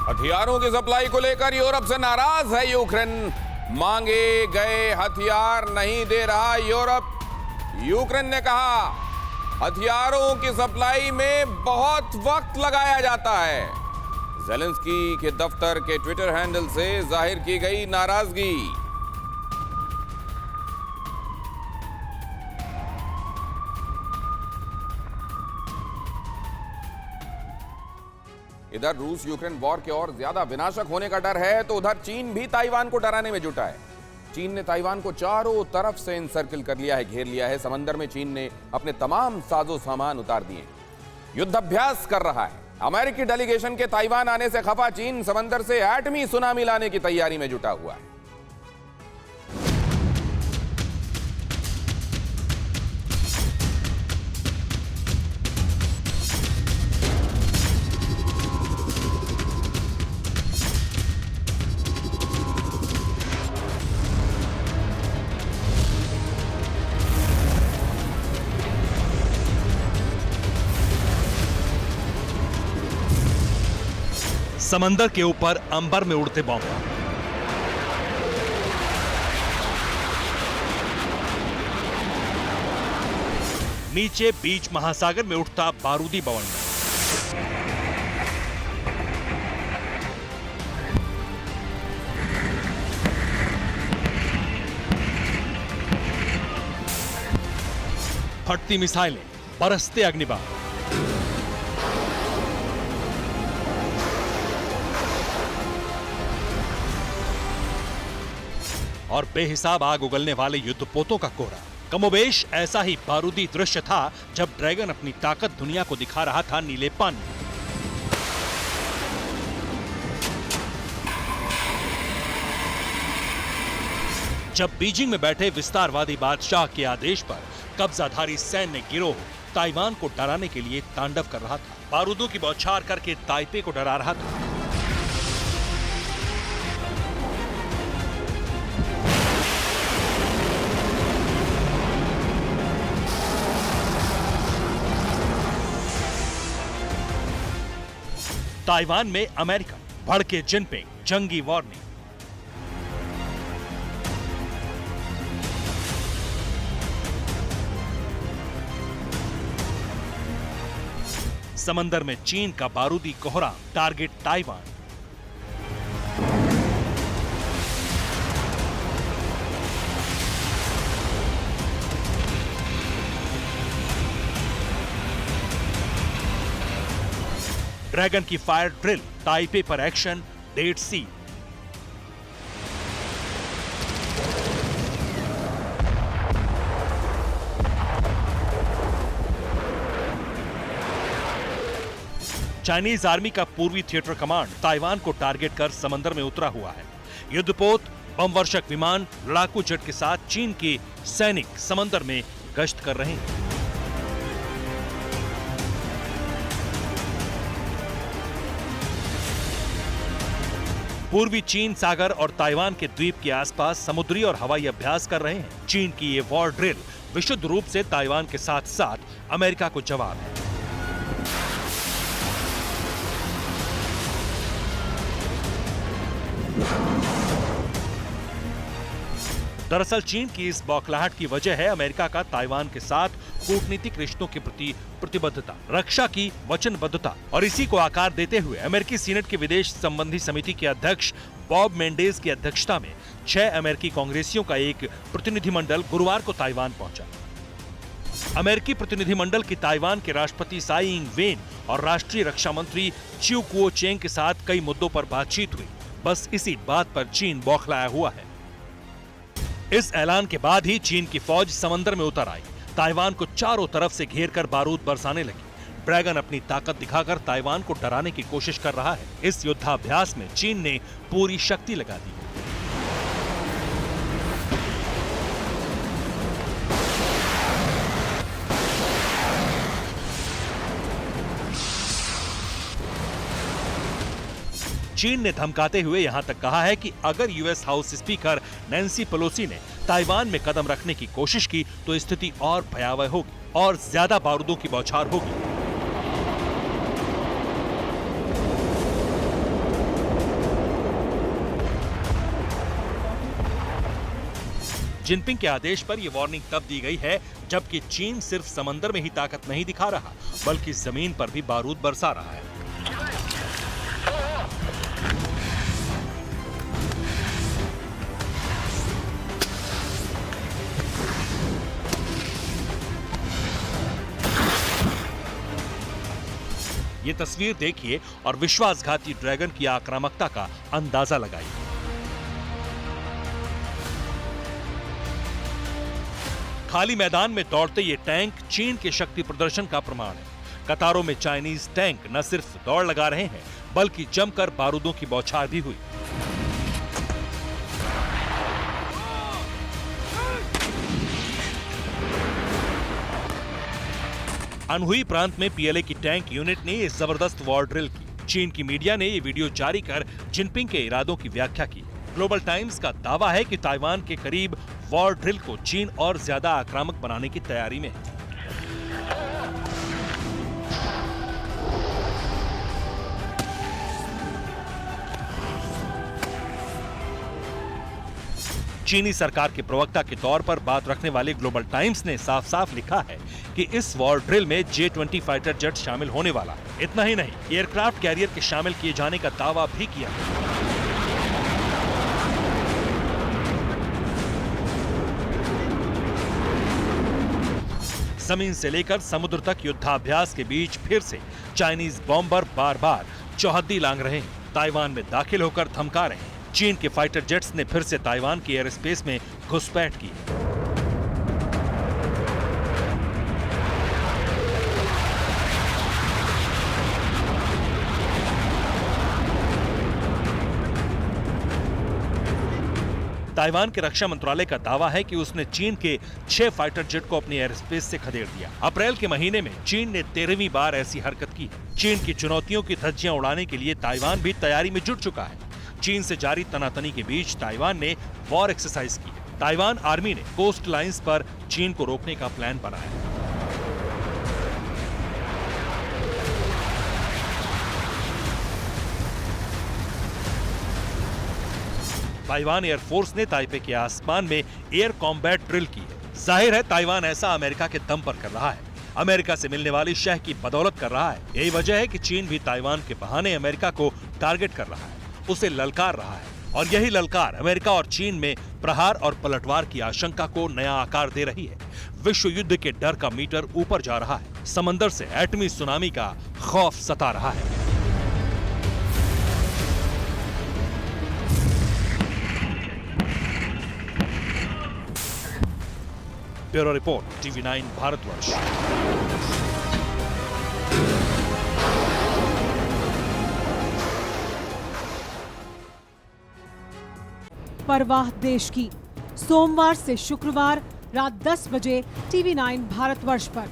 हथियारों की सप्लाई को लेकर यूरोप से नाराज है यूक्रेन। मांगे गए हथियार नहीं दे रहा यूरोप। यूक्रेन ने कहा हथियारों की सप्लाई में बहुत वक्त लगाया जाता है। ज़ेलेंस्की के दफ्तर के ट्विटर हैंडल से जाहिर की गई नाराजगी। इधर रूस यूक्रेन वॉर के और ज्यादा विनाशक होने का डर है तो उधर चीन भी ताइवान को डराने में जुटा है। चीन ने ताइवान को चारों तरफ से इनसर्किल कर लिया है, घेर लिया है। समंदर में चीन ने अपने तमाम साजो सामान उतार दिए, युद्धाभ्यास कर रहा है। अमेरिकी डेलीगेशन के ताइवान आने से खफा चीन समंदर से एटमी सुनामी लाने की तैयारी में जुटा हुआ है। समंदर के ऊपर अंबर में उड़ते बॉम्ब, नीचे बीच महासागर में उठता बारूदी बवंडर, फटती मिसाइलें, बरसते अग्निबाण। और बेहिसाब आग उगलने वाले युद्धपोतों का कोहरा। कमोबेश ऐसा ही बारूदी दृश्य था जब ड्रैगन अपनी ताकत दुनिया को दिखा रहा था नीले पानी में। जब बीजिंग में बैठे विस्तारवादी बादशाह के आदेश पर कब्जाधारी सैन्य गिरोह ताइवान को डराने के लिए तांडव कर रहा था, बारूदों की बौछार करके ताइपे को डरा रहा था। ताइवान में अमेरिका, भड़के जिनपिंग, जंगी वार्निंग। समंदर में चीन का बारूदी कोहराम, टारगेट ताइवान। ड्रैगन की फायर ड्रिल, ताइपे पर एक्शन, डेड सी। चाइनीज आर्मी का पूर्वी थिएटर कमांड ताइवान को टारगेट कर समंदर में उतरा हुआ है। युद्धपोत, बमवर्षक विमान, लड़ाकू जेट के साथ चीन के सैनिक समंदर में गश्त कर रहे हैं। पूर्वी चीन सागर और ताइवान के द्वीप के आसपास समुद्री और हवाई अभ्यास कर रहे हैं। चीन की ये वॉर ड्रिल विशुद्ध रूप से ताइवान के साथ साथ अमेरिका को जवाब है। दरअसल चीन की इस बौखलाहट की वजह है अमेरिका का ताइवान के साथ कूटनीतिक रिश्तों के प्रति प्रतिबद्धता, रक्षा की वचनबद्धता। और इसी को आकार देते हुए अमेरिकी सीनेट की विदेश संबंधी समिति के अध्यक्ष बॉब मेंडेज की अध्यक्षता में 6 अमेरिकी कांग्रेसियों का एक प्रतिनिधिमंडल गुरुवार को ताइवान पहुंचा। अमेरिकी प्रतिनिधिमंडल की ताइवान के राष्ट्रपति साई इंग वेन और राष्ट्रीय रक्षा मंत्री चिउ कुओ चेंग के साथ कई मुद्दों पर बातचीत हुई। बस इसी बात पर चीन बौखलाया हुआ है। इस ऐलान के बाद ही चीन की फौज समंदर में उतर आई, ताइवान को चारों तरफ से घेरकर बारूद बरसाने लगी। ड्रैगन अपनी ताकत दिखाकर ताइवान को डराने की कोशिश कर रहा है। इस युद्धाभ्यास में चीन ने पूरी शक्ति लगा दी। चीन ने धमकाते हुए यहां तक कहा है कि अगर US house speaker Nancy Pelosi ने ताइवान में कदम रखने की कोशिश की तो स्थिति और भयावह होगी और ज्यादा बारूदों की बौछार होगी। जिनपिंग के आदेश पर यह वार्निंग तब दी गई है जबकि चीन सिर्फ समंदर में ही ताकत नहीं दिखा रहा बल्कि जमीन पर भी बारूद बरसा रहा है। ये तस्वीर देखिए और विश्वासघाती ड्रैगन की आक्रामकता का अंदाजा लगाइए। खाली मैदान में दौड़ते ये टैंक चीन के शक्ति प्रदर्शन का प्रमाण है। कतारों में चाइनीज टैंक न सिर्फ दौड़ लगा रहे हैं बल्कि जमकर बारूदों की बौछार भी हुई। अनहुई प्रांत में पीएलए की टैंक यूनिट ने ये जबरदस्त वॉर ड्रिल की। चीन की मीडिया ने ये वीडियो जारी कर जिनपिंग के इरादों की व्याख्या की। ग्लोबल टाइम्स का दावा है कि ताइवान के करीब वॉर ड्रिल को चीन और ज्यादा आक्रामक बनाने की तैयारी में है। चीनी सरकार के प्रवक्ता के तौर पर बात रखने वाले ग्लोबल टाइम्स ने साफ साफ लिखा है कि इस वॉर ड्रिल में J-20 फाइटर जेट शामिल होने वाला है। इतना ही नहीं, एयरक्राफ्ट कैरियर के शामिल किए जाने का दावा भी किया है। जमीन से लेकर समुद्र तक युद्धाभ्यास के बीच फिर से चाइनीज बॉम्बर बार बार चौहद्दी लांग रहे हैं, ताइवान में दाखिल होकर धमका रहे हैं। चीन के फाइटर जेट्स ने फिर से ताइवान के एयर स्पेस में घुसपैठ की। ताइवान के रक्षा मंत्रालय का दावा है कि उसने चीन के 6 फाइटर जेट को अपने एयर स्पेस से खदेड़ दिया। अप्रैल के महीने में चीन ने 13वीं बार ऐसी हरकत की है। चीन की चुनौतियों की धज्जियां उड़ाने के लिए ताइवान भी तैयारी में जुट चुका है। चीन से जारी तनातनी के बीच ताइवान ने वॉर एक्सरसाइज की है। ताइवान आर्मी ने कोस्ट लाइंस पर चीन को रोकने का प्लान बनाया है। ताइवान एयरफोर्स ने ताइपे के आसमान में एयर कॉम्बैट ड्रिल की है। जाहिर है ताइवान ऐसा अमेरिका के दम पर कर रहा है, अमेरिका से मिलने वाली शह की बदौलत कर रहा है। यही वजह है कि चीन भी ताइवान के बहाने अमेरिका को टारगेट कर रहा है, उसे ललकार रहा है। और यही ललकार अमेरिका और चीन में प्रहार और पलटवार की आशंका को नया आकार दे रही है। विश्व युद्ध के डर का मीटर ऊपर जा रहा है। समंदर से एटमी सुनामी का खौफ सता रहा है। Bureau report, TV9 Bharatvarsh. परवाह देश की, सोमवार से शुक्रवार रात 10 बजे TV9 भारतवर्ष पर।